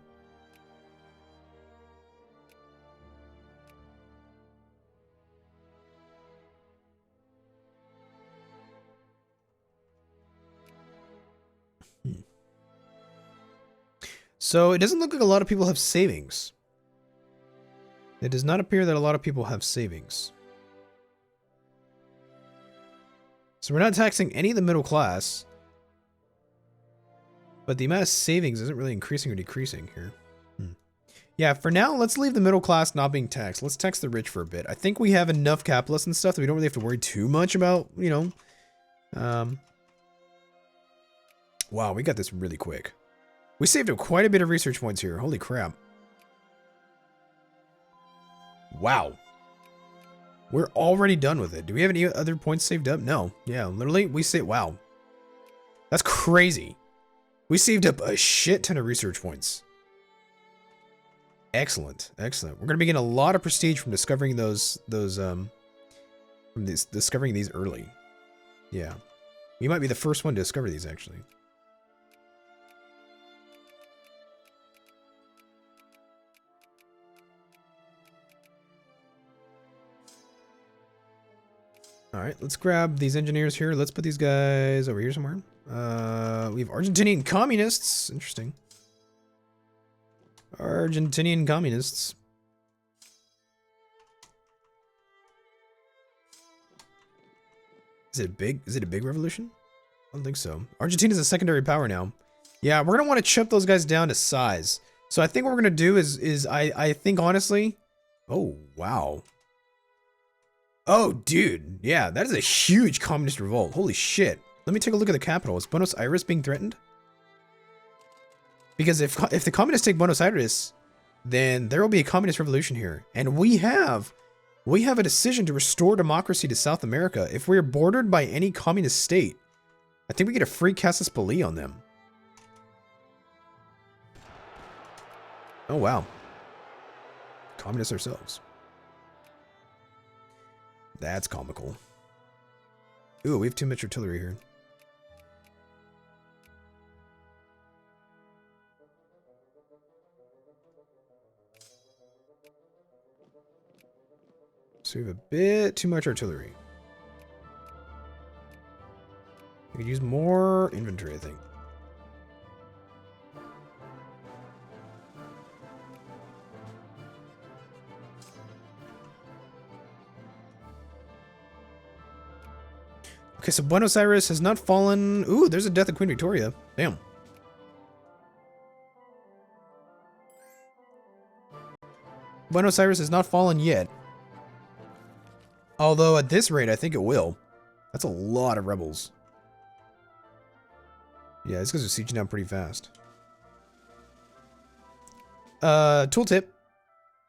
So it doesn't look like a lot of people have savings. It does not appear that a lot of people have savings. So we're not taxing any of the middle class. But the amount of savings isn't really increasing or decreasing here. Yeah, for now, let's leave the middle class not being taxed. Let's tax the rich for a bit. I think we have enough capitalists and stuff that we don't really have to worry too much about, you know. Wow, we got this really quick. We saved up quite a bit of research points here. Holy crap. Wow. We're already done with it. Do we have any other points saved up? No. Yeah, literally, we saved... Wow. That's crazy. We saved up a shit ton of research points. Excellent. Excellent. We're going to be getting a lot of prestige from discovering discovering these early. Yeah. We might be the first one to discover these, actually. All right, let's grab these engineers here. Let's put these guys over here somewhere. We have Argentinian communists. Interesting. Argentinian communists. Is it big? Is it a big revolution? I don't think so. Argentina's a secondary power now. Yeah, we're gonna want to chip those guys down to size. So I think what we're gonna do is I think honestly. Oh wow. Oh dude, yeah, that is a huge communist revolt. Holy shit. Let me take a look at the capital. Is Buenos Aires being threatened? Because if the communists take Buenos Aires, then there will be a communist revolution here. And we have a decision to restore democracy to South America. If we're bordered by any communist state, I think we get a free casus belli on them. Oh wow. Communists ourselves. That's comical. Ooh, we have too much artillery here. So we have a bit too much artillery. We could use more inventory, I think. Okay, so Buenos Aires has not fallen. Ooh, there's a death of Queen Victoria. Damn. Buenos Aires has not fallen yet. Although at this rate, I think it will. That's a lot of rebels. Yeah, these guys are sieging down pretty fast. Tooltip.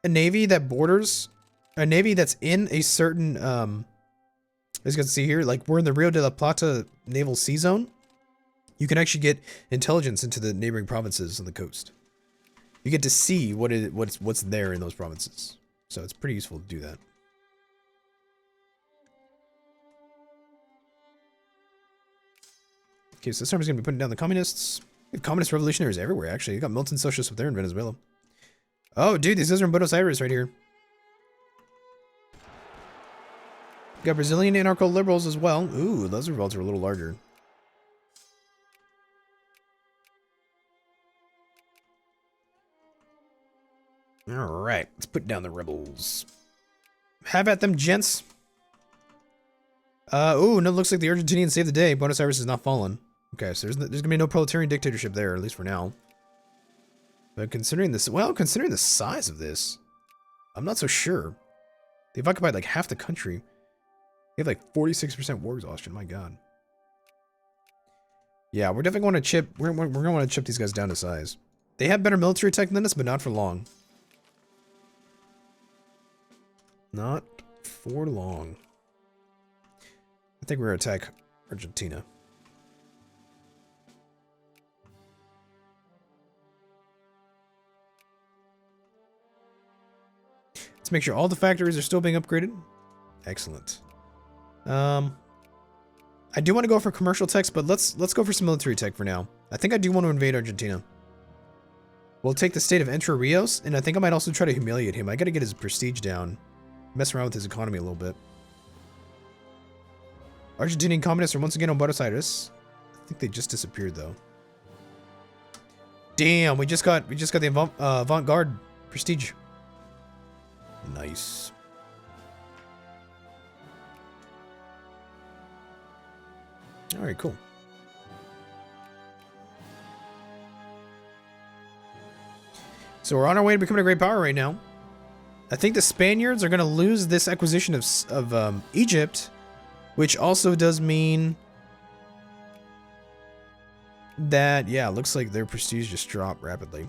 A navy that borders... A navy that's in a certain... as you can see here, like we're in the Rio de la Plata naval sea zone. You can actually get intelligence into the neighboring provinces on the coast. You get to see what's there in those provinces. So it's pretty useful to do that. Okay, so this time is going to be putting down the communists. We have communist revolutionaries everywhere, actually. You got militant socialists up there in Venezuela. Oh, dude, these guys are in Buenos Aires right here. You got Brazilian anarcho-liberals as well. Ooh, those revolts are a little larger. Alright, let's put down the rebels. Have at them, gents. Ooh, no, it looks like the Argentinians saved the day. Buenos Aires has not fallen. Okay, so there's gonna be no proletarian dictatorship there, at least for now. But considering this, well, considering the size of this, I'm not so sure. They've occupied like half the country. They have like 46% war exhaustion, my god. Yeah, we're definitely going to chip, we're gonna want to chip these guys down to size. They have better military tech than us, but not for long. Not for long. I think we're going to attack Argentina. Let's make sure all the factories are still being upgraded. Excellent. I do want to go for commercial techs, but let's go for some military tech for now. I think I do want to invade Argentina. We'll take the state of Entre Rios, and I think I might also try to humiliate him. I got to get his prestige down. Mess around with his economy a little bit. Argentinian communists are once again on Buenos Aires. I think they just disappeared though. Damn, we just got the avant-garde prestige. Nice. All right, cool. So we're on our way to becoming a great power right now. I think the Spaniards are going to lose this acquisition of Egypt, which also does mean that, yeah, it looks like their prestige just dropped rapidly.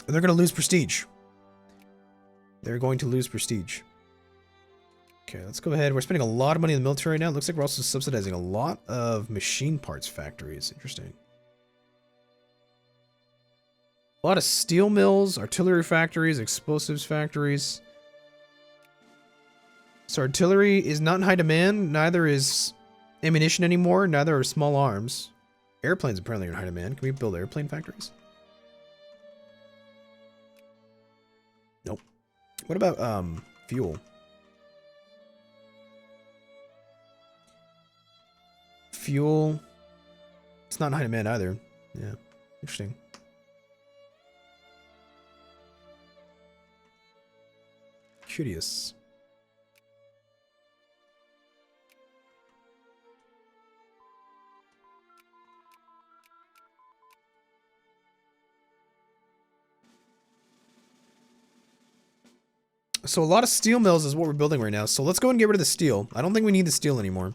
And they're going to lose prestige. They're going to lose prestige. Okay, let's go ahead. We're spending a lot of money in the military right now. It looks like we're also subsidizing a lot of machine parts factories. Interesting. A lot of steel mills, artillery factories, explosives factories. So artillery is not in high demand. Neither is ammunition anymore. Neither are small arms. Airplanes apparently are in high demand. Can we build airplane factories? Nope. What about fuel? Fuel. It's not in high demand either. Yeah. Interesting. Curious. So a lot of steel mills is what we're building right now. So let's go and get rid of the steel. I don't think we need the steel anymore.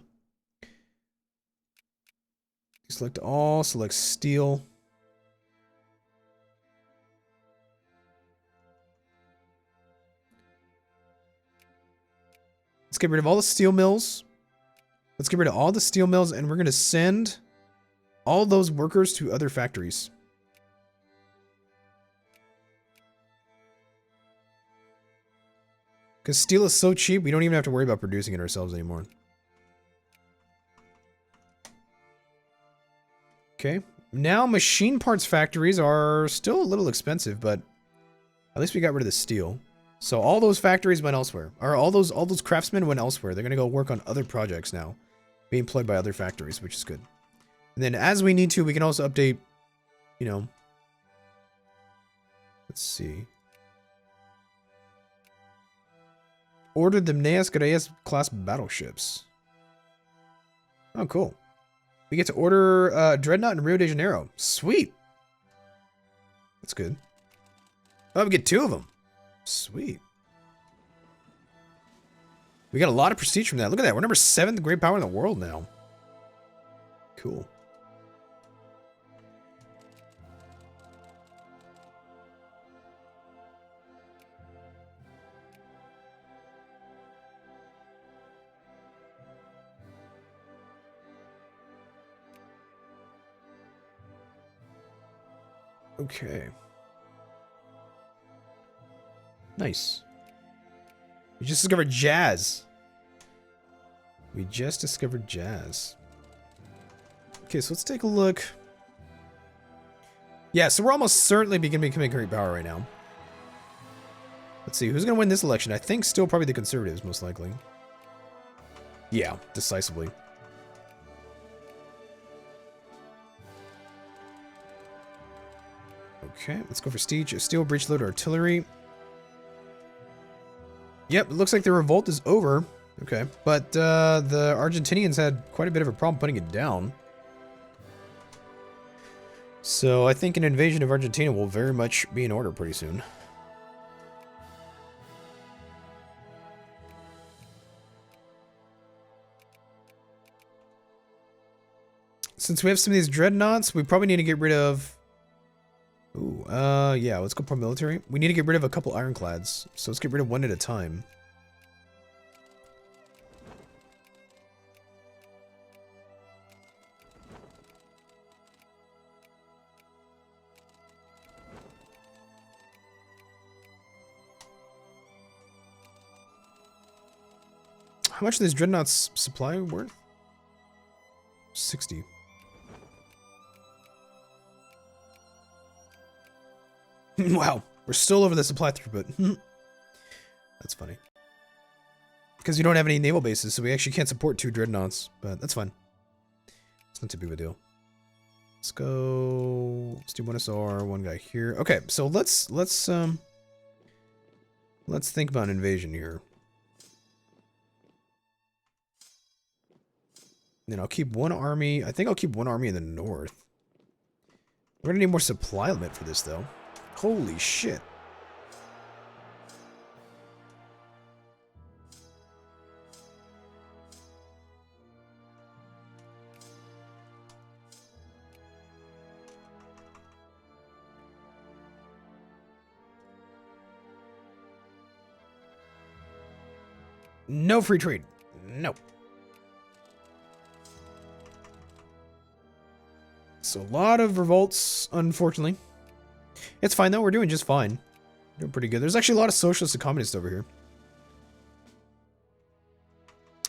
Select all, select steel. Let's get rid of all the steel mills. Let's get rid of all the steel mills, and we're going to send all those workers to other factories. Because steel is so cheap, we don't even have to worry about producing it ourselves anymore. Okay. Now machine parts factories are still a little expensive, but at least we got rid of the steel. So all those factories went elsewhere. Or all those craftsmen went elsewhere. They're gonna go work on other projects now. Being employed by other factories, which is good. And then as we need to, we can also update, you know. Let's see. Ordered the Neas Gracias class battleships. Oh, cool. We get to order Dreadnought in Rio de Janeiro. Sweet. That's good. Oh, we get 2 of them. Sweet. We got a lot of prestige from that. Look at that. We're number 7th great power in the world now. Cool. Okay. Nice. We just discovered jazz. We just discovered jazz. Okay, so let's take a look. Yeah, so we're almost certainly becoming great power right now. Let's see, who's going to win this election? I think still probably the Conservatives, most likely. Yeah, decisively. Okay, let's go for steel breech load artillery. Yep, it looks like the revolt is over. Okay, but the Argentinians had quite a bit of a problem putting it down. So I think an invasion of Argentina will very much be in order pretty soon. Since we have some of these dreadnoughts, we probably need to get rid of... Ooh, yeah, let's go pro military. We need to get rid of a couple ironclads, so let's get rid of one at a time. How much are these dreadnoughts supply worth? 60. Wow, we're still over the supply throughput. That's funny. Because we don't have any naval bases, so we actually can't support 2 dreadnoughts, but that's fine. It's not too big of a deal. Let's go. Let's do 1 SR, 1 guy here. Okay, so let's think about an invasion here. And then I'll keep 1 army. I think I'll keep 1 army in the north. We're gonna need more supply limit for this, though. Holy shit. No free trade. No. So a lot of revolts, unfortunately. It's fine though, we're doing just fine. Doing pretty good. There's actually a lot of socialists and communists over here.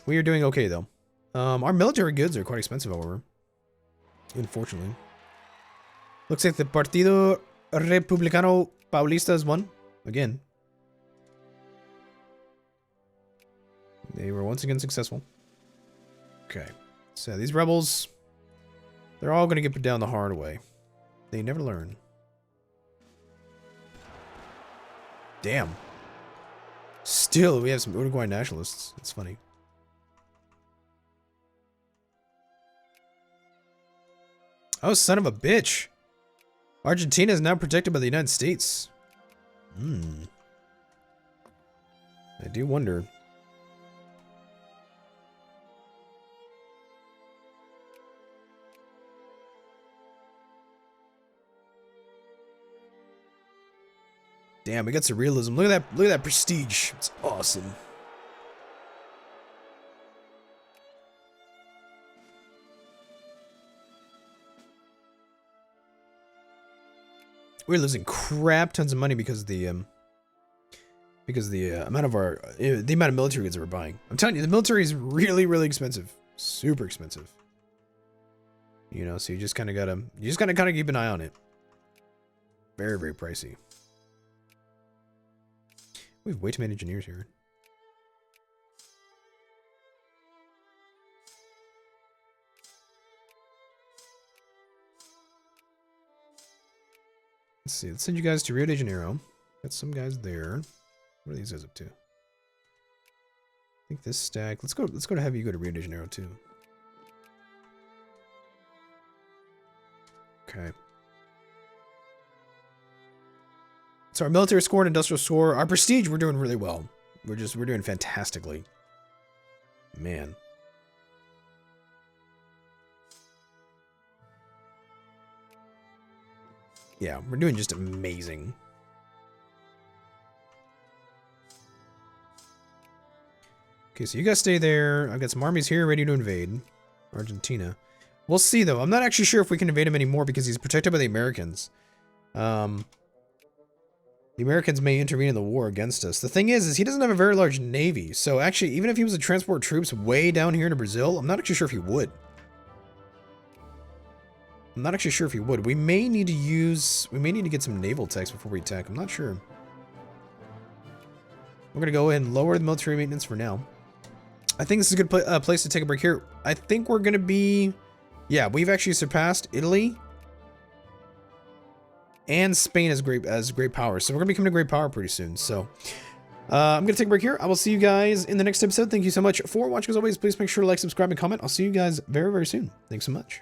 We are doing okay though. Our military goods are quite expensive, however. Unfortunately. Looks like the Partido Republicano Paulista has won. Again. They were once again successful. Okay. So these rebels, they're all going to get put down the hard way. They never learn. Damn. Still, we have some Uruguay nationalists. It's funny. Oh, son of a bitch. Argentina is now protected by the United States. I do wonder. Damn, we got some realism. Look at that prestige. It's awesome. We're losing crap tons of money because of the because the amount of military goods that we're buying. I'm telling you, the military is really, really expensive, super expensive. You know, so you just kind of gotta keep an eye on it. Very, very pricey. We have way too many engineers here. Let's see. Let's send you guys to Rio de Janeiro. Got some guys there. What are these guys up to? I think this stack. Let's go to have you go to Rio de Janeiro too. Okay. So our military score and industrial score, our prestige, we're doing really well. We're doing fantastically. Man. Yeah, we're doing just amazing. Okay, so you guys stay there. I've got some armies here ready to invade Argentina. We'll see, though. I'm not actually sure if we can invade him anymore because he's protected by the Americans. The Americans may intervene in the war against us. The thing is he doesn't have a very large navy. So actually, even if he was to transport troops way down here to Brazil, I'm not actually sure if he would. I'm not actually sure if he would. We may need to get some naval techs before we attack. I'm not sure. We're going to go ahead and lower the military maintenance for now. I think this is a good place to take a break here. I think we're going to be... Yeah, we've actually surpassed Italy. And Spain as great power. So we're going to be coming to great power pretty soon. So I'm going to take a break here. I will see you guys in the next episode. Thank you so much for watching as always. Please make sure to like, subscribe, and comment. I'll see you guys very, very soon. Thanks so much.